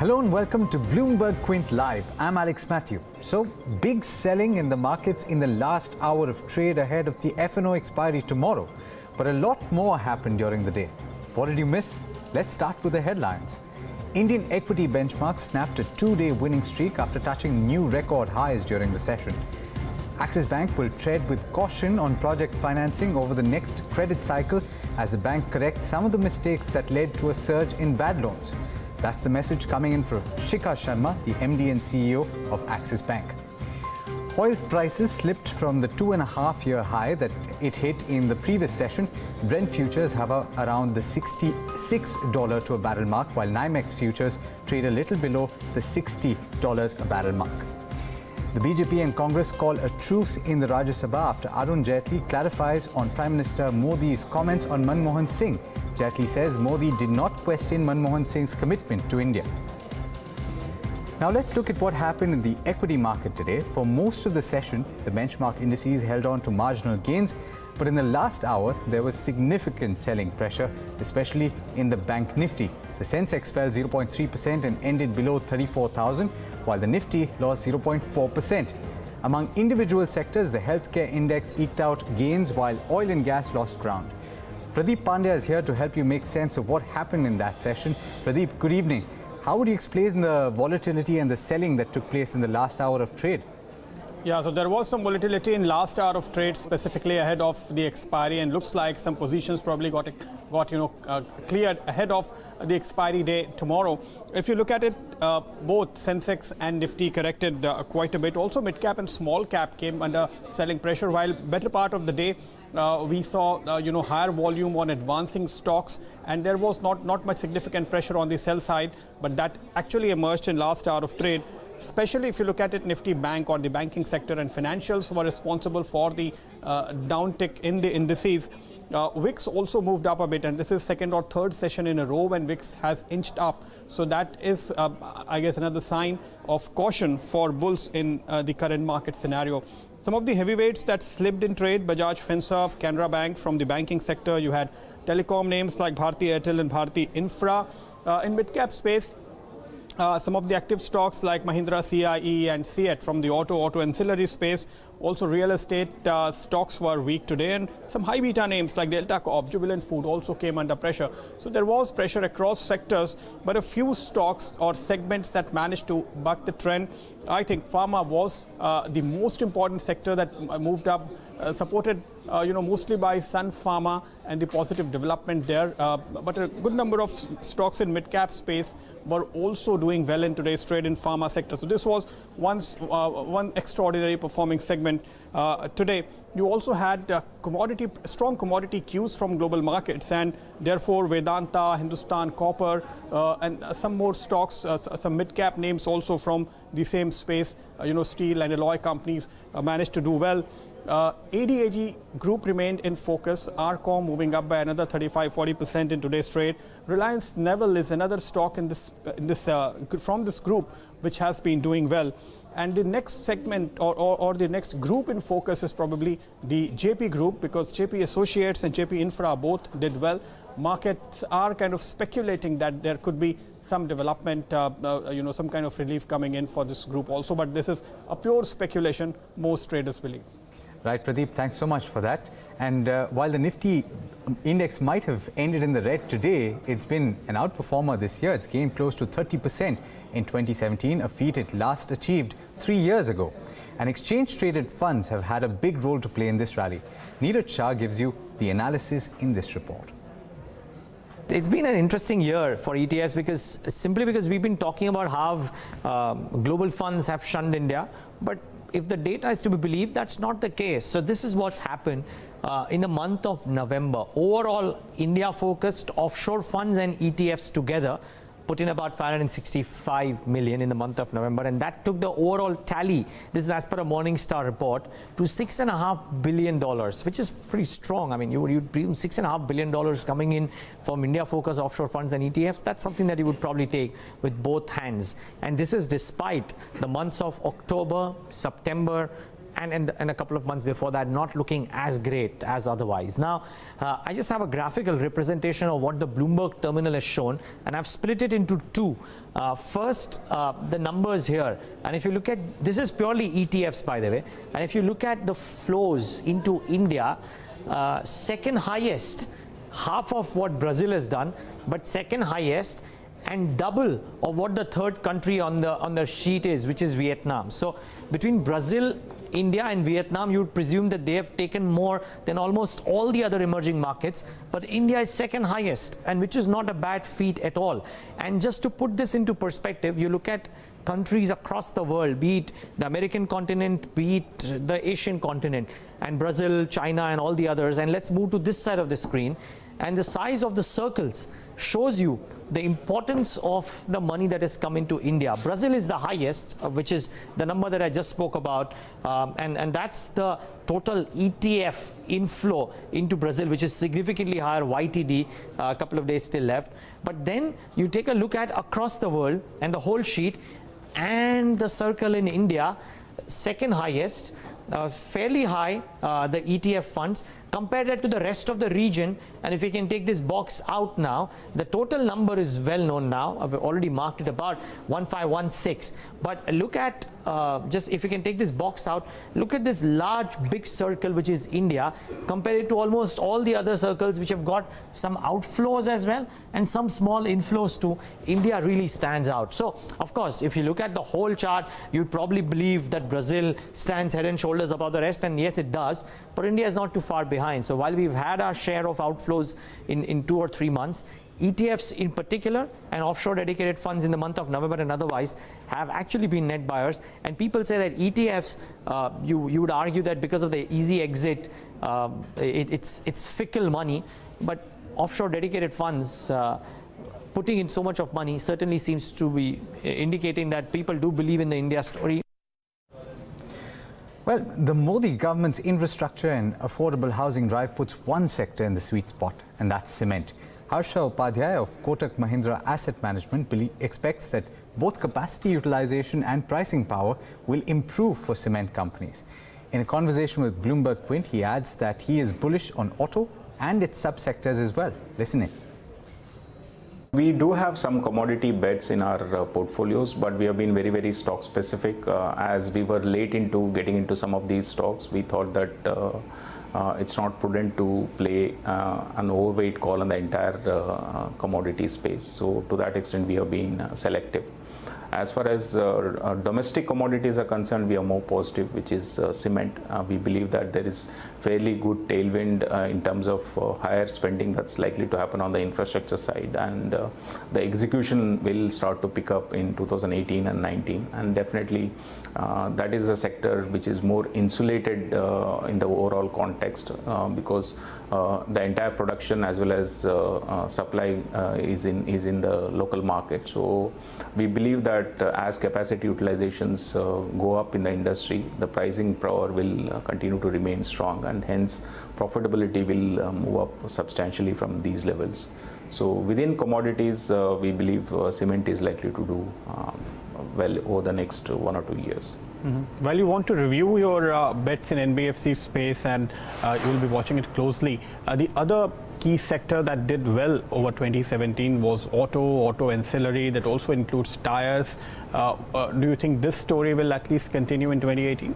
Hello and welcome to Bloomberg Quint Live. I'm Alex Matthew. So, big selling in the markets in the last hour of trade ahead of the F&O expiry tomorrow. But a lot more happened during the day. What did you miss? Let's start with the headlines. Indian equity benchmark snapped a two-day winning streak after touching new record highs during the session. Axis Bank will tread with caution on project financing over the next credit cycle as the bank corrects some of the mistakes that led to a surge in bad loans. That's the message coming in from Shikha Sharma, the MD and CEO of Axis Bank. Oil prices slipped from the 2.5-year high that it hit in the previous session. Brent futures hover around the $66 to a barrel mark, while NYMEX futures trade a little below the $60 a barrel mark. The BJP and Congress call a truce in the Rajya Sabha after Arun Jaitley clarifies on Prime Minister Modi's comments on Manmohan Singh. Jaitley says Modi did not question Manmohan Singh's commitment to India. Now let's look at what happened in the equity market today. For most of the session, the benchmark indices held on to marginal gains, but in the last hour, there was significant selling pressure, especially in the Bank Nifty. The Sensex fell 0.3% and ended below 34,000, while the Nifty lost 0.4%. Among individual sectors, the healthcare index eked out gains, while oil and gas lost ground. Pradeep Pandya is here to help you make sense of what happened in that session. Pradeep, good evening. How would you explain the volatility and the selling that took place in the last hour of trade? Yeah, so there was some volatility in last hour of trade, specifically ahead of the expiry, and looks like some positions probably got cleared ahead of the expiry day tomorrow. If you look at it, both Sensex and Nifty corrected quite a bit. Also, mid cap and small cap came under selling pressure, while better part of the day we saw higher volume on advancing stocks, and there was not much significant pressure on the sell side, but that actually emerged in last hour of trade. Especially if you look at it, Nifty Bank or the banking sector and financials were responsible for the downtick in the indices. VIX also moved up a bit, and this is second or third session in a row when VIX has inched up. So that is, I guess, another sign of caution for bulls in the current market scenario. Some of the heavyweights that slipped in trade: Bajaj Finserv, Canara Bank from the banking sector. You had telecom names like Bharti Airtel and Bharti Infra. In mid-cap space, some of the active stocks like Mahindra, CIE and CEAT from the auto ancillary space. Also, real estate stocks were weak today, and some high beta names like Delta Corp, Jubilant Food also came under pressure. So there was pressure across sectors, but a few stocks or segments that managed to buck the trend. I think pharma was the most important sector that moved up, supported mostly by Sun Pharma and the positive development there. But a good number of stocks in mid-cap space were also doing well in today's trade in pharma sector. So this was one extraordinary performing segment today. You also had strong commodity cues from global markets, and therefore Vedanta, Hindustan Copper, and some more stocks, some mid-cap names also from the same space, steel and alloy companies managed to do well. ADAG group remained in focus. Arcom moving up by another 35-40% in today's trade. Reliance Naval is another stock in this from this group which has been doing well. And the next segment or the next group in focus is probably the JP group, because JP Associates and JP Infra both did well. Markets are kind of speculating that there could be some development, some kind of relief coming in for this group also. But this is a pure speculation, most traders believe. Right, Pradeep, thanks so much for that. And while the Nifty index might have ended in the red today, it's been an outperformer this year. It's gained close to 30% in 2017, a feat it last achieved 3 years ago. And exchange-traded funds have had a big role to play in this rally. Neeraj Shah gives you the analysis in this report. It's been an interesting year for ETFs because we've been talking about how global funds have shunned India, but if the data is to be believed, that's not the case. So this is what's happened in the month of November. Overall, India-focused offshore funds and ETFs together put in about 565 million in the month of November, and that took the overall tally, this is as per a Morningstar report, to $6.5 billion, which is pretty strong. I mean, you'd presume $6.5 billion coming in from India-focused offshore funds and ETFs. That's something that you would probably take with both hands. And this is despite the months of October, September, and a couple of months before that not looking as great as otherwise. Now, I just have a graphical representation of what the Bloomberg terminal has shown, and I've split it into two. First, the numbers here, and if you look at, this is purely ETFs by the way, and if you look at the flows into India, second highest, half of what Brazil has done, but second highest and double of what the third country on the sheet is, which is Vietnam. So between Brazil, India and Vietnam, you would presume that they have taken more than almost all the other emerging markets, but India is second highest, and which is not a bad feat at all. And just to put this into perspective, you look at countries across the world, be it the American continent, be it the Asian continent, and Brazil, China and all the others, and let's move to this side of the screen, and the size of the circles shows you the importance of the money that has come into India. Brazil is the highest, which is the number that I just spoke about, and that's the total ETF inflow into Brazil, which is significantly higher YTD, a couple of days still left. But then you take a look at across the world and the whole sheet, and the circle in India, second highest, fairly high, the ETF funds. Compare that to the rest of the region, and if you can take this box out now, the total number is well known now. I've already marked it about 1516. But look at, just if you can take this box out, look at this large big circle which is India, compare it to almost all the other circles which have got some outflows as well and some small inflows too. India really stands out. So of course, if you look at the whole chart, you'd probably believe that Brazil stands head and shoulders above the rest, and yes it does, but India is not too far behind. So while we've had our share of outflows in 2 or 3 months, ETFs in particular and offshore dedicated funds in the month of November and otherwise have actually been net buyers. And people say that ETFs, you would argue that because of the easy exit, it's fickle money, but offshore dedicated funds putting in so much of money certainly seems to be indicating that people do believe in the India story. Well, the Modi government's infrastructure and affordable housing drive puts one sector in the sweet spot, and that's cement. Harsha Upadhyay of Kotak Mahindra Asset Management expects that both capacity utilization and pricing power will improve for cement companies. In a conversation with Bloomberg Quint, he adds that he is bullish on auto and its subsectors as well. Listen in. We do have some commodity bets in our portfolios, but we have been very, very stock specific. As we were late into getting into some of these stocks, we thought that it's not prudent to play an overweight call on the entire commodity space. So to that extent, we have been selective. As far as domestic commodities are concerned, we are more positive, which is cement. We believe that there is fairly good tailwind in terms of higher spending that's likely to happen on the infrastructure side, and the execution will start to pick up in 2018 and 19, and definitely that is a sector which is more insulated in the overall context because the entire production as well as supply is in the local market. So we believe that as capacity utilizations go up in the industry, the pricing power will continue to remain strong, and hence profitability will move up substantially from these levels. So within commodities, we believe cement is likely to do well over the next 1 or 2 years. Mm-hmm. Well, you want to review your bets in NBFC space, and you will be watching it closely. The other key sector that did well over 2017 was auto ancillary, that also includes tires. Do you think this story will at least continue in 2018?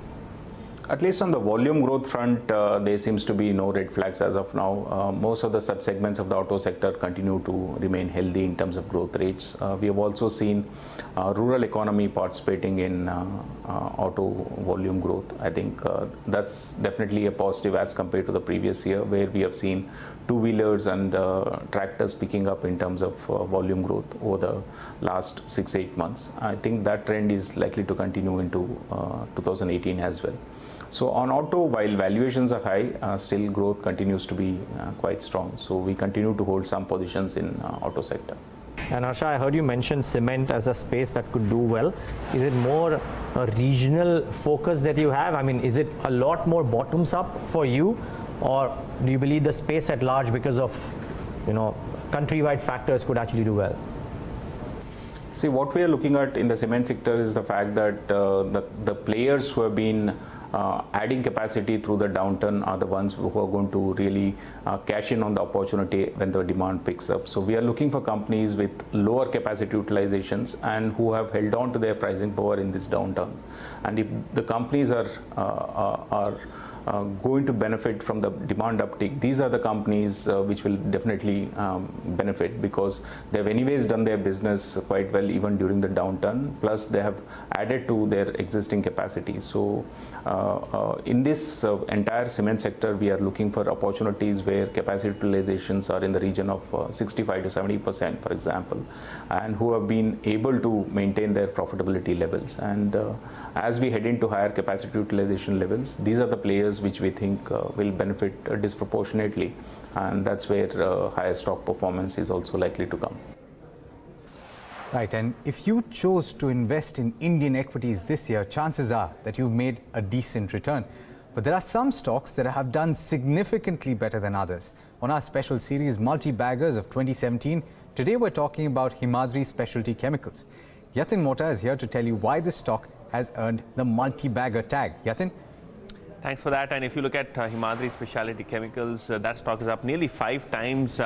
At least on the volume growth front, there seems to be no red flags as of now. Most of the subsegments of the auto sector continue to remain healthy in terms of growth rates. We have also seen rural economy participating in auto volume growth. I think that's definitely a positive as compared to the previous year, where we have seen two-wheelers and tractors picking up in terms of volume growth over the last 6-8 months. I think that trend is likely to continue into 2018 as well. So on auto, while valuations are high, still growth continues to be quite strong. So we continue to hold some positions in auto sector. And Harsha, I heard you mention cement as a space that could do well. Is it more a regional focus that you have? I mean, is it a lot more bottoms up for you, or do you believe the space at large, because of, you know, countrywide factors, could actually do well? See, what we are looking at in the cement sector is the fact that the players who have been adding capacity through the downturn are the ones who are going to really cash in on the opportunity when the demand picks up. So we are looking for companies with lower capacity utilizations and who have held on to their pricing power in this downturn. And if the companies are going to benefit from the demand uptick, these are the companies which will definitely benefit, because they have anyways done their business quite well even during the downturn, plus they have added to their existing capacity. So in this entire cement sector, we are looking for opportunities where capacity utilizations are in the region of 65 to 70%, for example, and who have been able to maintain their profitability levels. And as we head into higher capacity utilization levels, these are the players which we think will benefit disproportionately, and that's where higher stock performance is also likely to come. Right, and if you chose to invest in Indian equities this year, chances are that you've made a decent return. But there are some stocks that have done significantly better than others. On our special series, Multi-Baggers of 2017, today we're talking about Himadri Specialty Chemicals. Yatin Mota is here to tell you why this stock has earned the multi-bagger tag. Yatin? Thanks for that. And if you look at Himadri Specialty Chemicals, that stock is up nearly 5 times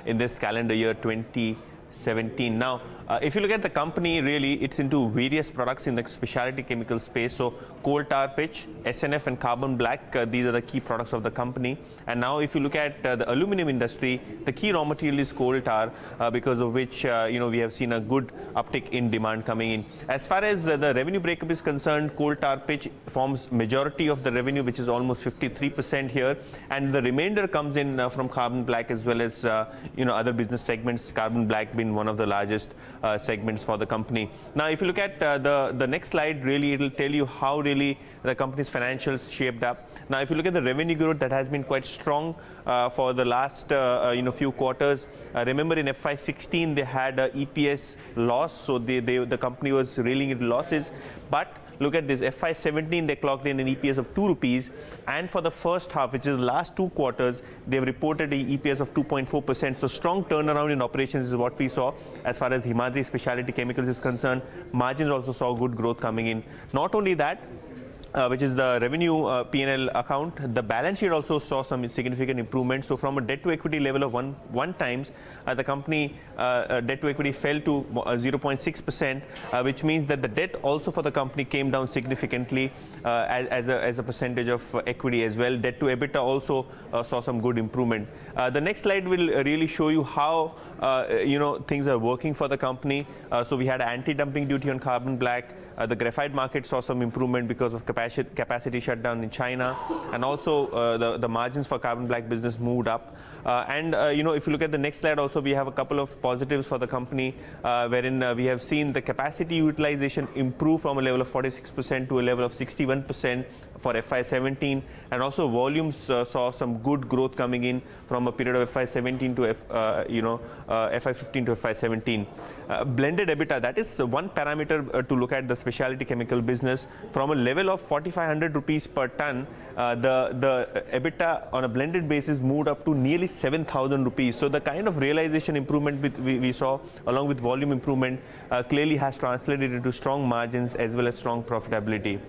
in this calendar year 2017. Now, if you look at the company, really, it's into various products in the specialty chemical space. So, coal tar pitch, SNF and carbon black, these are the key products of the company. And now, if you look at the aluminum industry, the key raw material is coal tar, because of which, we have seen a good uptick in demand coming in. As far as the revenue breakup is concerned, coal tar pitch forms majority of the revenue, which is almost 53% here. And the remainder comes in from carbon black as well as, other business segments, carbon black being one of the largest segments for the company. Now, if you look at the next slide, really, it will tell you how really the company's financials shaped up. Now, if you look at the revenue growth, that has been quite strong for the last few quarters. Remember, in FY16 they had a EPS loss, so the company was reeling into losses. But look at this, FY17 they clocked in an EPS of 2 rupees, and for the first half, which is the last 2 quarters, they've reported an EPS of 2.4%. So strong turnaround in operations is what we saw as far as Himadri Specialty Chemicals is concerned. Margins also saw good growth coming in. Not only that, which is the revenue P&L account, the balance sheet also saw some significant improvement. So from a debt to equity level of one times, the company debt to equity fell to 0.6%, which means that the debt also for the company came down significantly as a percentage of equity as well. Debt to EBITDA also saw some good improvement. The next slide will really show you how things are working for the company. So we had anti-dumping duty on carbon black. The graphite market saw some improvement because of capacity shutdown in China, and also the margins for carbon black business moved up. If you look at the next slide, also we have a couple of positives for the company, wherein we have seen the capacity utilization improve from a level of 46% to a level of 61% for FY17, and also volumes saw some good growth coming in from a period of FY17 to FY15 to FY17. Blended EBITDA, that is one parameter to look at the specialty chemical business. From a level of 4,500 rupees per ton, the EBITDA on a blended basis moved up to nearly 7,000 rupees. So the kind of realization improvement we saw along with volume improvement clearly has translated into strong margins as well as strong profitability.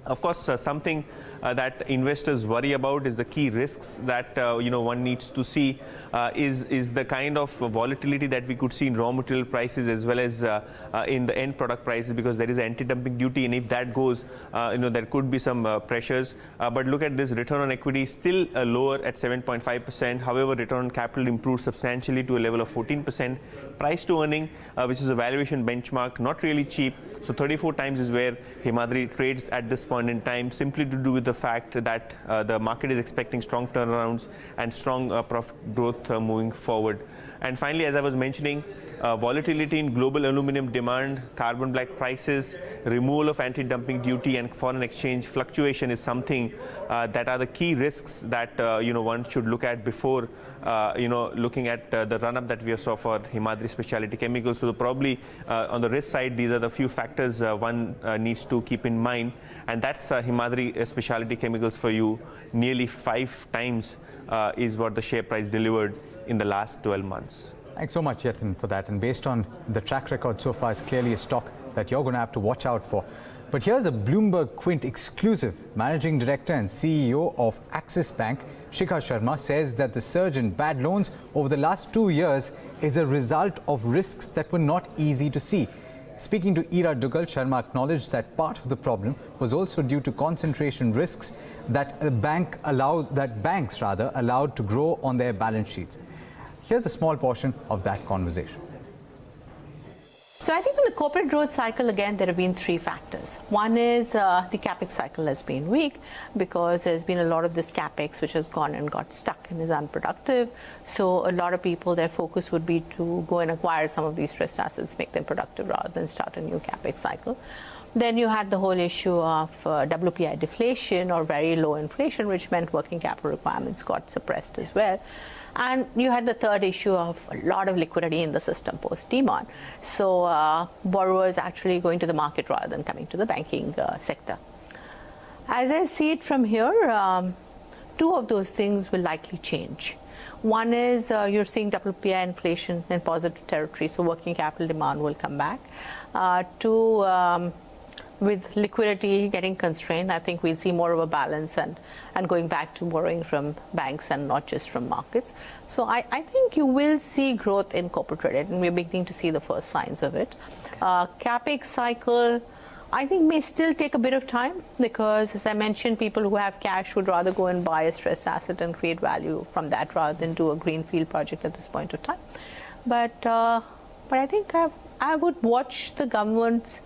Of course, something that investors worry about is the key risks that one needs to see is the kind of volatility that we could see in raw material prices as well as in the end product prices, because there is anti-dumping duty, and if that goes, there could be some pressures. But look at this, return on equity still lower at 7.5%. However, return on capital improved substantially to a level of 14%. Price to earning, which is a valuation benchmark, not really cheap. So 34 times is where Himadri trades at this point in time, simply to do with the fact that the market is expecting strong turnarounds and strong profit growth moving forward. And finally, as I was mentioning, volatility in global aluminum demand, carbon black prices, removal of anti-dumping duty, and foreign exchange fluctuation is something that are the key risks that one should look at before looking at the run-up that we saw for Himadri Specialty Chemicals. So probably on the risk side, these are the few factors one needs to keep in mind, and that's Himadri Specialty Chemicals for you. Nearly 5 times is what the share price delivered in the last 12 months. Thanks so much, Yatin, for that. And based on the track record so far, it's clearly a stock that you're going to have to watch out for. But here's a Bloomberg Quint exclusive. Managing Director and CEO of Axis Bank, Shikhar Sharma, says that the surge in bad loans over the last 2 years is a result of risks that were not easy to see. Speaking to Ira Dugal, Sharma acknowledged that part of the problem was also due to concentration risks that banks allowed to grow on their balance sheets. Here's a small portion of that conversation. So I think in the corporate growth cycle, again, there have been three factors. One is the capex cycle has been weak because there's been a lot of this capex which has gone and got stuck and is unproductive. So a lot of people, their focus would be to go and acquire some of these stressed assets, make them productive rather than start a new capex cycle. Then you had the whole issue of WPI deflation or very low inflation, which meant working capital requirements got suppressed as well. And you had the third issue of a lot of liquidity in the system post-demonetization. So borrowers actually going to the market rather than coming to the banking sector. As I see it from here, two of those things will likely change. One is you're seeing WPI inflation in positive territory, so working capital demand will come back. Two, with liquidity getting constrained, I think we'll see more of a balance and going back to borrowing from banks and not just from markets. So I think you will see growth in corporate credit, and we're beginning to see the first signs of it. Capex cycle, I think, may still take a bit of time because, as I mentioned, people who have cash would rather go and buy a stressed asset and create value from that rather than do a greenfield project at this point of time. But I think I would watch the government's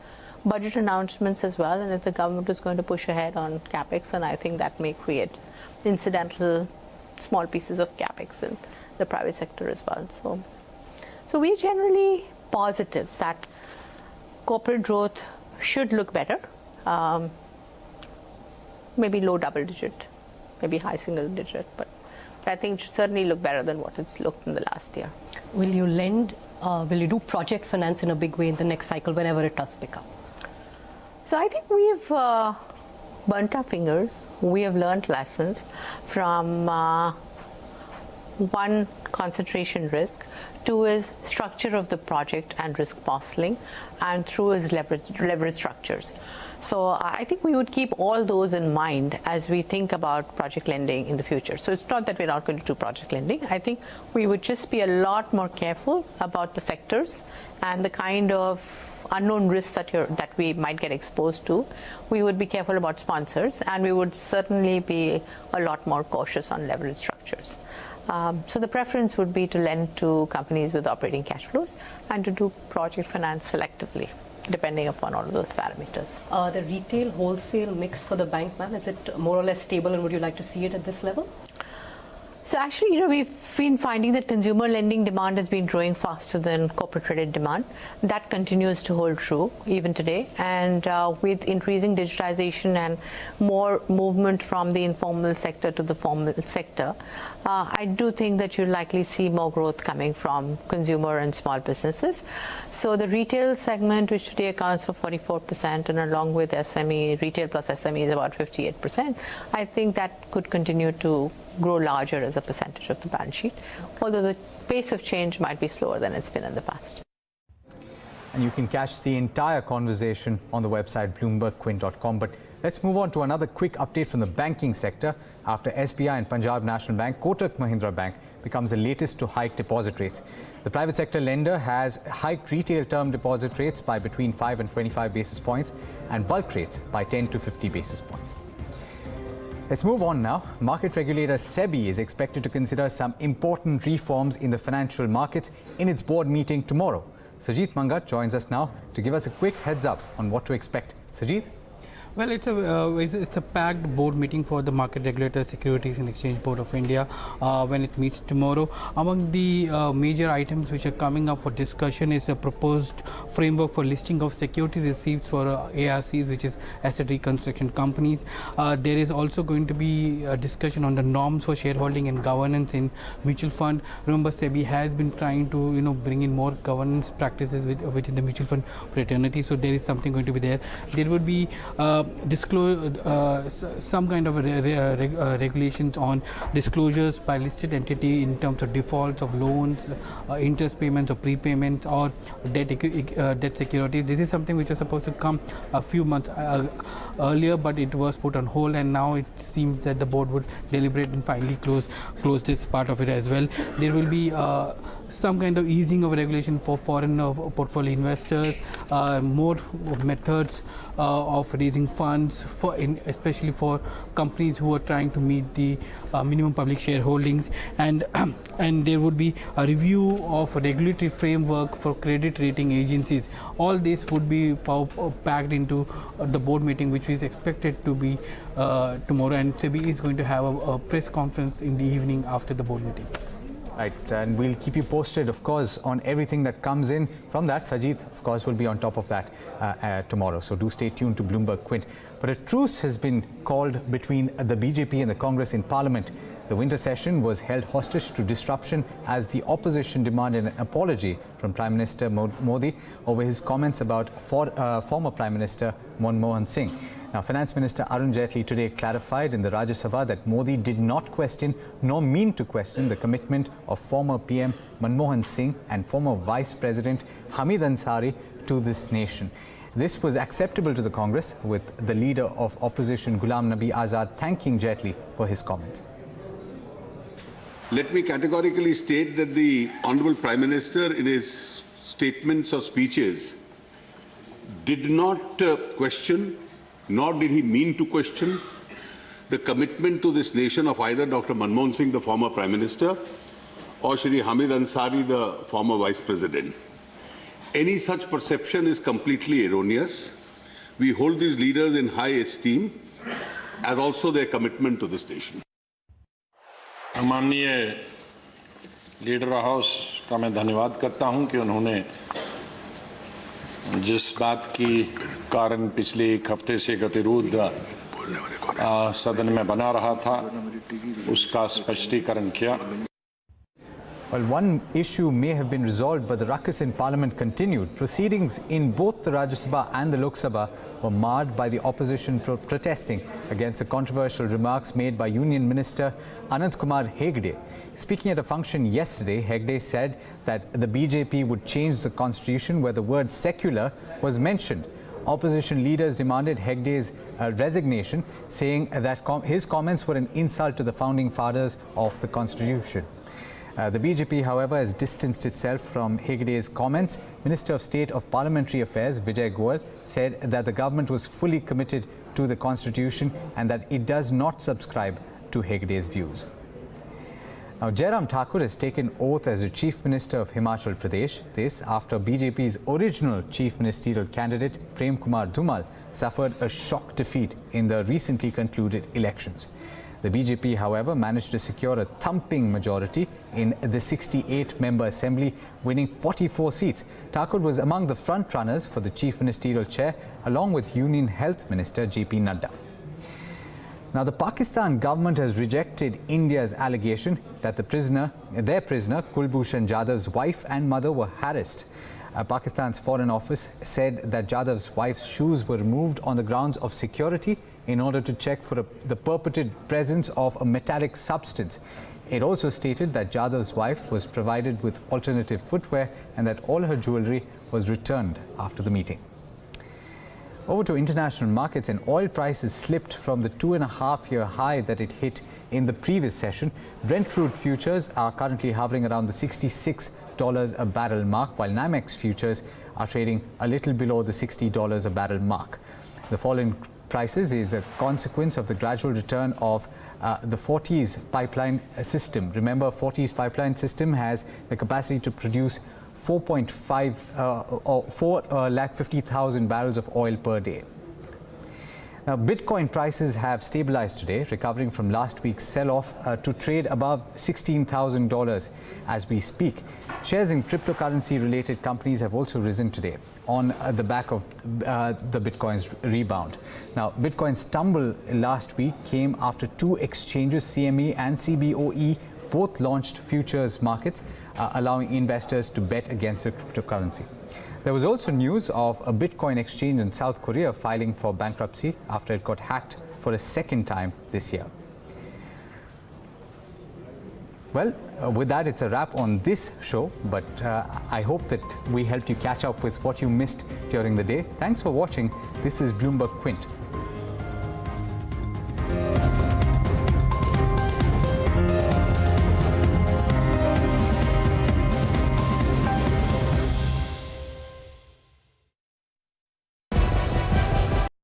budget announcements as well, and if the government is going to push ahead on capex, and I think that may create incidental small pieces of capex in the private sector as well. So we're generally positive that corporate growth should look better, maybe low double digit, maybe high single digit, but I think it should certainly look better than what it's looked in the last year. Will you lend, will you do project finance in a big way in the next cycle whenever it does pick up? So I think we've burnt our fingers. We have learned lessons from one, concentration risk, two is structure of the project and risk parceling, and through is leverage structures. So I think we would keep all those in mind as we think about project lending in the future. So it's not that we're not going to do project lending. I think we would just be a lot more careful about the sectors and the kind of unknown risks that we might get exposed to. We would be careful about sponsors, and we would certainly be a lot more cautious on leverage structures. So the preference would be to lend to companies with operating cash flows and to do project finance selectively, depending upon all of those parameters. The retail wholesale mix for the bank, ma'am, is it more or less stable, and would you like to see it at this level? So actually, we've been finding that consumer lending demand has been growing faster than corporate credit demand. That continues to hold true even today. And with increasing digitization and more movement from the informal sector to the formal sector, I do think that you'll likely see more growth coming from consumer and small businesses. So the retail segment, which today accounts for 44%, and along with SME, retail plus SME is about 58%, I think that could continue to grow larger as a percentage of the balance sheet, although the pace of change might be slower than it's been in the past. And you can catch the entire conversation on the website bloombergquint.com. But let's move on to another quick update from the banking sector. After SBI and Punjab National Bank, Kotak Mahindra Bank becomes the latest to hike deposit rates. The private sector lender has hiked retail term deposit rates by between 5 and 25 basis points and bulk rates by 10 to 50 basis points. Let's move on now. Market regulator SEBI is expected to consider some important reforms in the financial markets in its board meeting tomorrow. Sajid Mangat joins us now to give us a quick heads up on what to expect. Sajid? Well, it's a packed board meeting for the market regulator, Securities and Exchange Board of India, when it meets tomorrow. Among the major items which are coming up for discussion is a proposed framework for listing of security receipts for ARCs, which is asset reconstruction companies. There is also going to be a discussion on the norms for shareholding and governance in mutual fund. Remember, SEBI has been trying to bring in more governance practices within the mutual fund fraternity. So there is something going to be there. There would be some kind of regulations on disclosures by listed entity in terms of defaults of loans, interest payments or prepayments or debt securities. This is something which was supposed to come a few months earlier, but it was put on hold, and now it seems that the board would deliberate and finally close this part of it as well. There will be some kind of easing of regulation for foreign portfolio investors, more methods of raising funds, especially for companies who are trying to meet the minimum public shareholdings, and there would be a review of a regulatory framework for credit rating agencies. All this would be packed into the board meeting, which is expected to be tomorrow, and SEBI is going to have a press conference in the evening after the board meeting. Right, and we'll keep you posted, of course, on everything that comes in from that. Sajid, of course, will be on top of that tomorrow, so do stay tuned to Bloomberg Quint. But a truce has been called between the BJP and the Congress in Parliament. The winter session was held hostage to disruption as the opposition demanded an apology from Prime Minister Modi over his comments about former Prime Minister Manmohan Singh. Now, Finance Minister Arun Jaitley today clarified in the Rajya Sabha that Modi did not question nor mean to question the commitment of former PM Manmohan Singh and former Vice President Hamid Ansari to this nation. This was acceptable to the Congress, with the leader of opposition Ghulam Nabi Azad thanking Jaitley for his comments. Let me categorically state that the Honourable Prime Minister, in his statements or speeches, did not question, nor did he mean to question, the commitment to this nation of either Dr. Manmohan Singh, the former Prime Minister, or Shri Hamid Ansari, the former Vice President. Any such perception is completely erroneous. We hold these leaders in high esteem, as also their commitment to this nation. माननीय leader house का मैं धन्यवाद करता हूं कि उन्होंने जिस बात की कारण पिछले एक हफ्ते से गतिरोध सदन में बना रहा था उसका स्पष्टीकरण किया. Well, one issue may have been resolved, but the ruckus in Parliament continued. Proceedings in both the Rajya Sabha and the Lok Sabha were marred by the opposition protesting against the controversial remarks made by Union Minister Anant Kumar Hegde. Speaking at a function yesterday, Hegde said that the BJP would change the constitution where the word secular was mentioned. Opposition leaders demanded Hegde's resignation, saying that his comments were an insult to the founding fathers of the constitution. The BJP, however, has distanced itself from Hegde's comments. Minister of State of Parliamentary Affairs, Vijay Goel, said that the government was fully committed to the constitution and that it does not subscribe to Hegde's views. Now, Jairam Thakur has taken oath as the Chief Minister of Himachal Pradesh. This after BJP's original Chief Ministerial candidate, Prem Kumar Dhumal, suffered a shock defeat in the recently concluded elections. The BJP, however, managed to secure a thumping majority in the 68-member assembly, winning 44 seats. Thakur was among the front-runners for the chief ministerial chair, along with Union Health Minister J.P. Nadda. Now, the Pakistan government has rejected India's allegation that their prisoner, Kulbhushan Jadhav's wife and mother were harassed. Pakistan's Foreign Office said that Jadhav's wife's shoes were removed on the grounds of security in order to check for the purported presence of a metallic substance. It also stated that Jadhav's wife was provided with alternative footwear and that all her jewelry was returned after the meeting. Over to international markets, and oil prices slipped from the 2.5-year high that it hit in the previous session. Brent crude futures are currently hovering around the $66 a barrel mark, while NYMEX futures are trading a little below the $60 a barrel mark. The fall in prices is a consequence of the gradual return of the Forties pipeline system. Remember, Forties pipeline system has the capacity to produce 450,000 barrels of oil per day. Now, Bitcoin prices have stabilized today, recovering from last week's sell-off to trade above $16,000 as we speak. Shares in cryptocurrency-related companies have also risen today on the back of the Bitcoin's rebound. Now, Bitcoin's tumble last week came after two exchanges, CME and CBOE, both launched futures markets, allowing investors to bet against the cryptocurrency. There was also news of a Bitcoin exchange in South Korea filing for bankruptcy after it got hacked for a second time this year. Well, with that, it's a wrap on this show, but I hope that we helped you catch up with what you missed during the day. Thanks for watching. This is Bloomberg Quint.